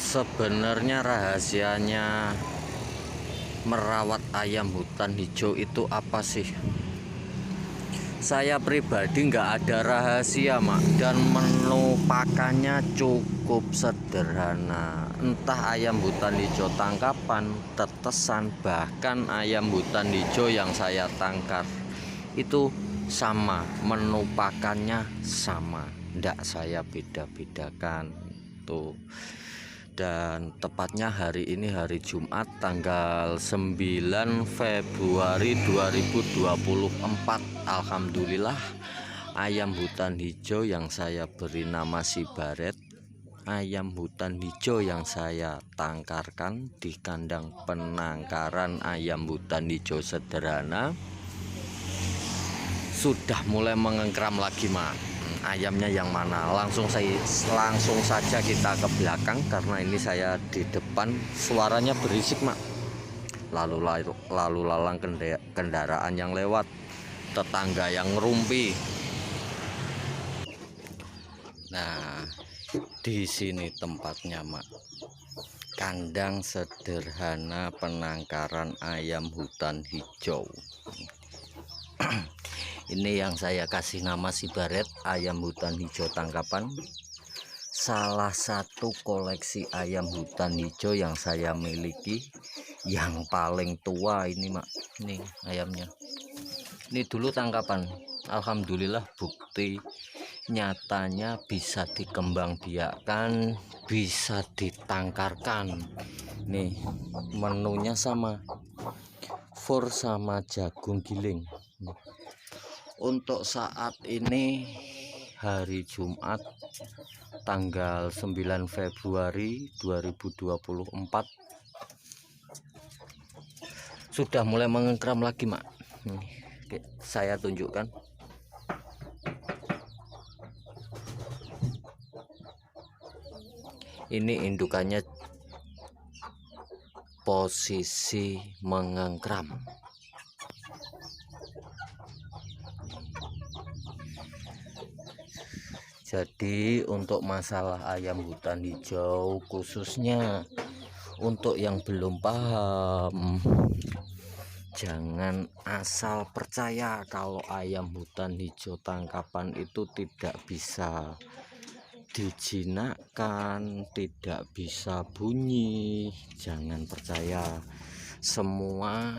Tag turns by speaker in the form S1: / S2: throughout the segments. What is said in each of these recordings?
S1: Sebenarnya rahasianya merawat ayam hutan hijau itu apa sih? Saya pribadi nggak ada rahasia mak, dan menu pakannya cukup sederhana. Entah ayam hutan hijau tangkapan, tetesan, bahkan ayam hutan hijau yang saya tangkar itu sama, menu pakannya sama, ndak saya beda-bedakan tuh. Dan tepatnya hari ini hari Jumat tanggal 9 Februari 2024. Alhamdulillah ayam hutan hijau yang saya beri nama si Baret, ayam hutan hijau yang saya tangkarkan di kandang penangkaran ayam hutan hijau sederhana sudah mulai mengengkram lagi mak. Ayamnya yang mana? Langsung saja kita ke belakang karena ini saya di depan, suaranya berisik mak. Lalu lalang kendaraan yang lewat, tetangga yang ngerumpi. Nah, di sini tempatnya mak. Kandang sederhana penangkaran ayam hutan hijau. Ini yang saya kasih nama si Baret, ayam hutan hijau tangkapan. Salah satu koleksi ayam hutan hijau yang saya miliki, yang paling tua ini mak. Ini ayamnya. Ini dulu tangkapan. Alhamdulillah bukti nyatanya bisa dikembangbiakkan, bisa ditangkarkan. Nih menunya sama, fur sama jagung giling. Untuk saat ini hari Jumat tanggal 9 Februari 2024 sudah mulai mengengkram lagi mak. Saya tunjukkan. Ini indukannya posisi mengengkram. Jadi untuk masalah ayam hutan hijau, khususnya untuk yang belum paham, jangan asal percaya kalau ayam hutan hijau tangkapan itu tidak bisa dijinakkan, tidak bisa bunyi. Jangan percaya, semua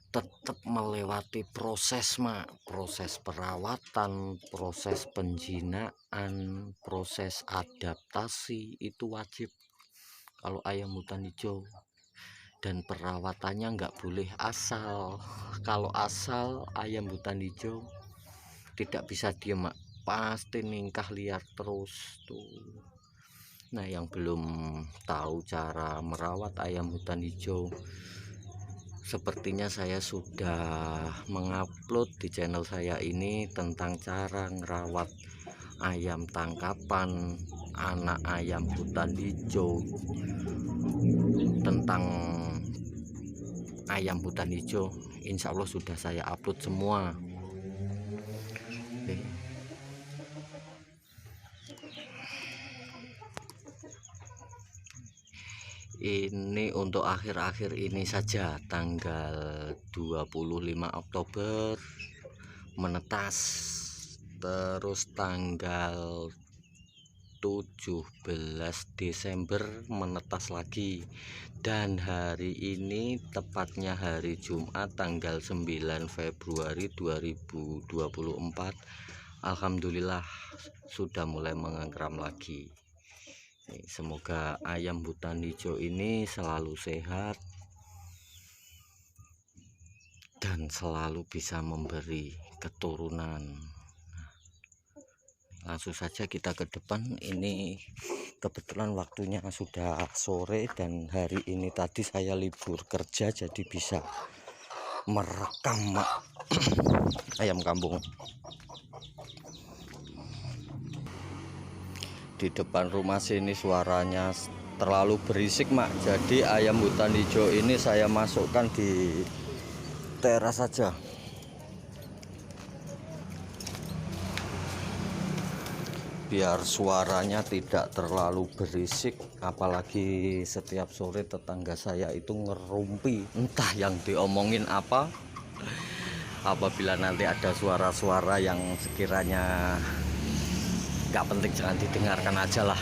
S1: tetap melewati proses mak, proses perawatan, proses penjinaan, proses adaptasi itu wajib kalau ayam hutan hijau. Dan perawatannya nggak boleh asal. Kalau asal ayam hutan hijau tidak bisa diem mak, pasti ningkah liar terus tuh. Nah yang belum tahu cara merawat ayam hutan hijau, sepertinya saya sudah mengupload di channel saya ini tentang cara merawat ayam tangkapan, anak ayam hutan hijau, tentang ayam hutan hijau. Insya Allah sudah saya upload semua. Oke. Ini untuk akhir-akhir ini saja, tanggal 25 Oktober menetas, terus tanggal 17 Desember menetas lagi, dan hari ini tepatnya hari Jumat tanggal 9 Februari 2024 Alhamdulillah sudah mulai mengengkram lagi. Semoga ayam hutan hijau ini selalu sehat dan selalu bisa memberi keturunan. Langsung saja kita ke depan. Ini kebetulan waktunya sudah sore dan hari ini tadi saya libur kerja, jadi bisa merekam ayam kampung. Di depan rumah sini suaranya terlalu berisik mak, jadi ayam hutan hijau ini saya masukkan di teras saja. biar suaranya tidak terlalu berisik, apalagi setiap sore tetangga saya itu ngerumpi, entah yang diomongin apa. Apabila nanti ada suara-suara yang sekiranya nggak penting, jangan didengarkan aja lah.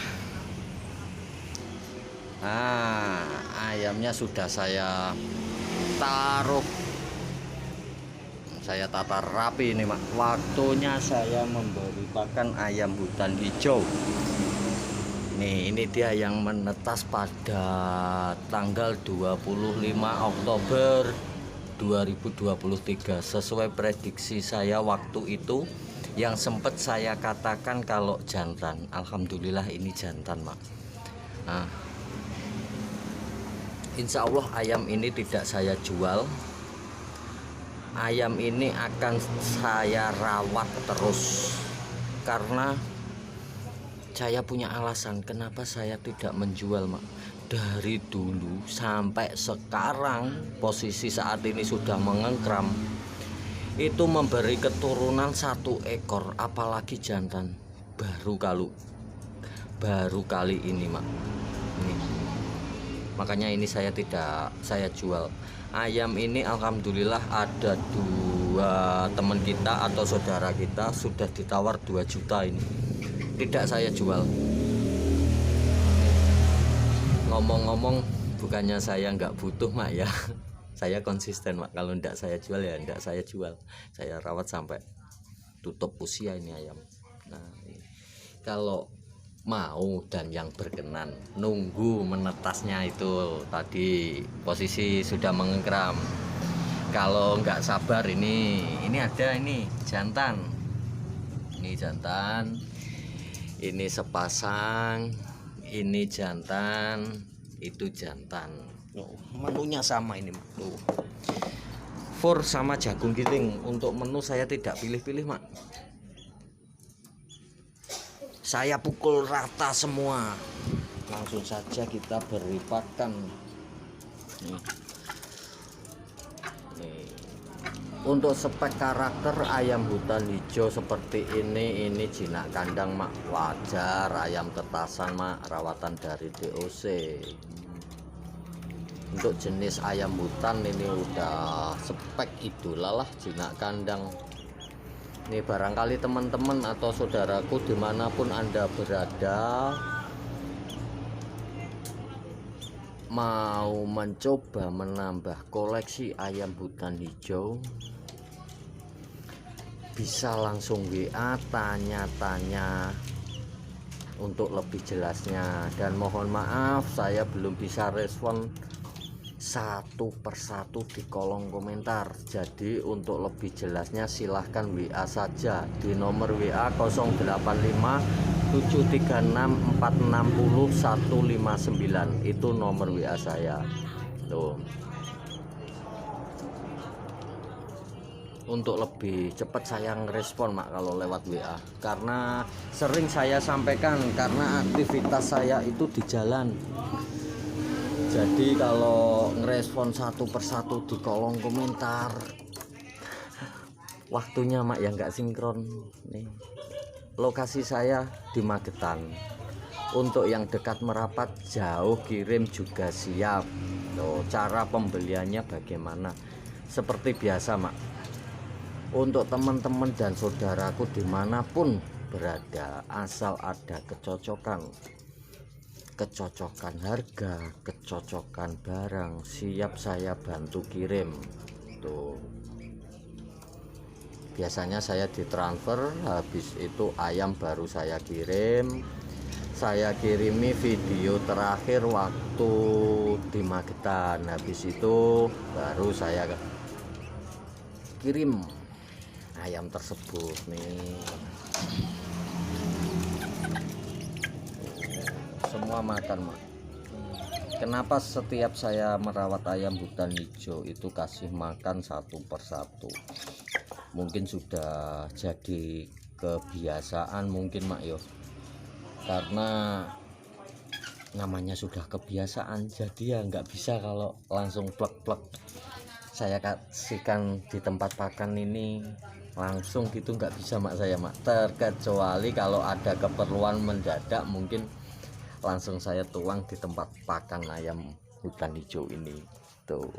S1: Nah, ayamnya sudah saya taruh, saya tata rapi ini Mak. Waktunya saya memberi pakan ayam hutan hijau. Nih, ini dia yang menetas pada tanggal 25 Oktober 2023 sesuai prediksi saya waktu itu yang sempat saya katakan kalau jantan. Alhamdulillah ini jantan Mak. Nah, insya Allah ayam ini tidak saya jual. Ayam ini akan saya rawat terus karena saya punya alasan kenapa saya tidak menjual Mak. Dari dulu sampai sekarang posisi saat ini sudah mengengkram, itu memberi keturunan 1 ekor, apalagi jantan. Baru kali ini Mak. Ini. Makanya ini saya tidak saya jual. Ayam ini alhamdulillah ada 2 teman kita atau saudara kita sudah ditawar 2 juta ini. Tidak saya jual. Ngomong-ngomong, bukannya saya nggak butuh Mak ya. Saya konsisten Mak, kalau ndak saya jual ya ndak saya jual. Saya rawat sampai tutup usia ini ayam. Nah, kalau mau dan yang berkenan nunggu menetasnya itu tadi posisi sudah mengengkram. Kalau nggak sabar ini ada ini jantan. Ini jantan. Ini sepasang, ini jantan, itu jantan. Menunya sama ini Mak. Tuh. Fur sama jagung giling. Untuk menu saya tidak pilih-pilih Mak. Saya pukul rata semua. Langsung saja kita beri pakan. Nih. Untuk spek karakter ayam hutan hijau seperti ini jinak kandang Mak, wajar. Ayam tetasan Mak, rawatan dari DOC. Untuk jenis ayam hutan ini udah spek idola lah, jinak kandang. Ini barangkali teman-teman atau saudaraku dimanapun Anda berada mau mencoba menambah koleksi ayam hutan hijau, bisa langsung WA tanya-tanya untuk lebih jelasnya. Dan mohon maaf saya belum bisa respon satu persatu di kolom komentar. Jadi untuk lebih jelasnya silahkan WA saja di nomor WA 085 736 460 159. Itu nomor WA saya tuh. Untuk lebih cepat saya ngerespon Mak kalau lewat WA, karena sering saya sampaikan karena aktivitas saya itu di jalan. Jadi kalau ngerespon satu persatu di kolom komentar waktunya Mak ya nggak sinkron. Nih, lokasi saya di Magetan. Untuk yang dekat merapat jauh kirim juga siap. Tuh, cara pembeliannya bagaimana? Seperti biasa Mak, untuk teman-teman dan saudaraku dimanapun berada, asal ada kecocokan harga, kecocokan barang, siap saya bantu kirim. Tuh, biasanya saya ditransfer, habis itu ayam baru saya kirim. Saya kirimi video terakhir waktu di Magetan, habis itu baru saya kirim ayam tersebut nih. Semua makan Mak. Kenapa setiap saya merawat ayam hutan hijau itu kasih makan satu persatu? Mungkin sudah jadi kebiasaan mungkin Mak yo. Karena namanya sudah kebiasaan, jadi ya nggak bisa kalau langsung plek-plek. Saya kasihkan di tempat pakan ini langsung gitu nggak bisa mak saya mak, terkecuali kalau ada keperluan mendadak mungkin langsung saya tuang di tempat pakan ayam hutan hijau ini. Tuh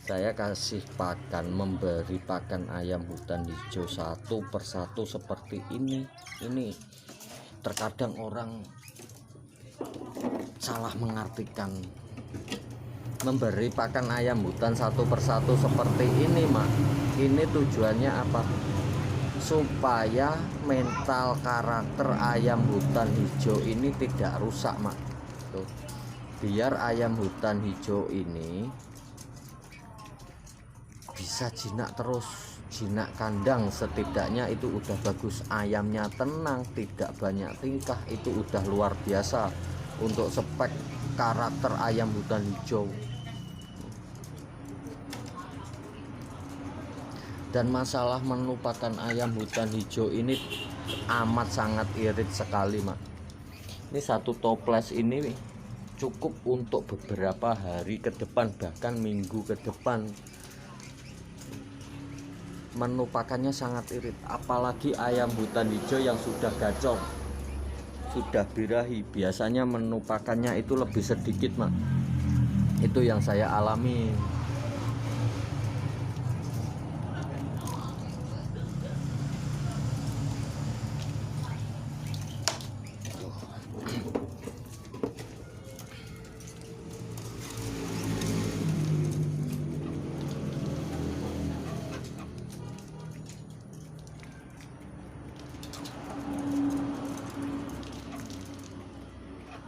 S1: saya kasih pakan, memberi pakan ayam hutan hijau satu persatu seperti ini. Terkadang orang salah mengartikan memberi pakan ayam hutan satu persatu seperti ini mak. Ini tujuannya apa? Supaya mental karakter ayam hutan hijau ini tidak rusak mak. Tuh. Biar ayam hutan hijau ini bisa jinak terus, jinak kandang setidaknya itu udah bagus. Ayamnya tenang, tidak banyak tingkah, itu udah luar biasa untuk spek karakter ayam hutan hijau. Dan masalah menu pakan ayam hutan hijau ini amat sangat irit sekali mak. Ini satu toples ini cukup untuk beberapa hari ke depan, bahkan minggu ke depan. Menu pakannya sangat irit, apalagi ayam hutan hijau yang sudah gacor, sudah birahi, biasanya menu pakannya itu lebih sedikit mak. Itu yang saya alami.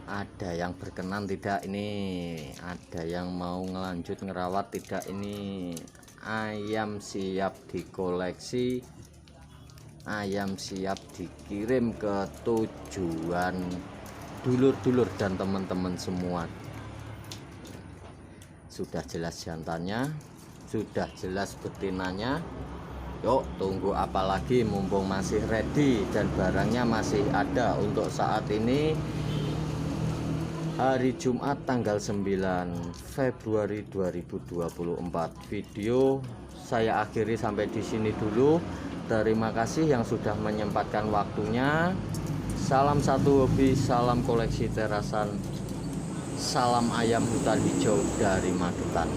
S1: Ada yang berkenan tidak ini? Ada yang mau ngelanjut ngerawat tidak ini? Ayam siap dikoleksi, ayam siap dikirim ke tujuan dulur-dulur dan teman-teman semua. Sudah jelas jantannya, sudah jelas betinanya. Yuk tunggu apa lagi, mumpung masih ready dan barangnya masih ada. Untuk saat ini hari Jumat tanggal 9 Februari 2024. Video saya akhiri sampai di sini dulu. Terima kasih yang sudah menyempatkan waktunya. Salam satu hobi, salam koleksi terasan, salam ayam hutan hijau dari Magetan.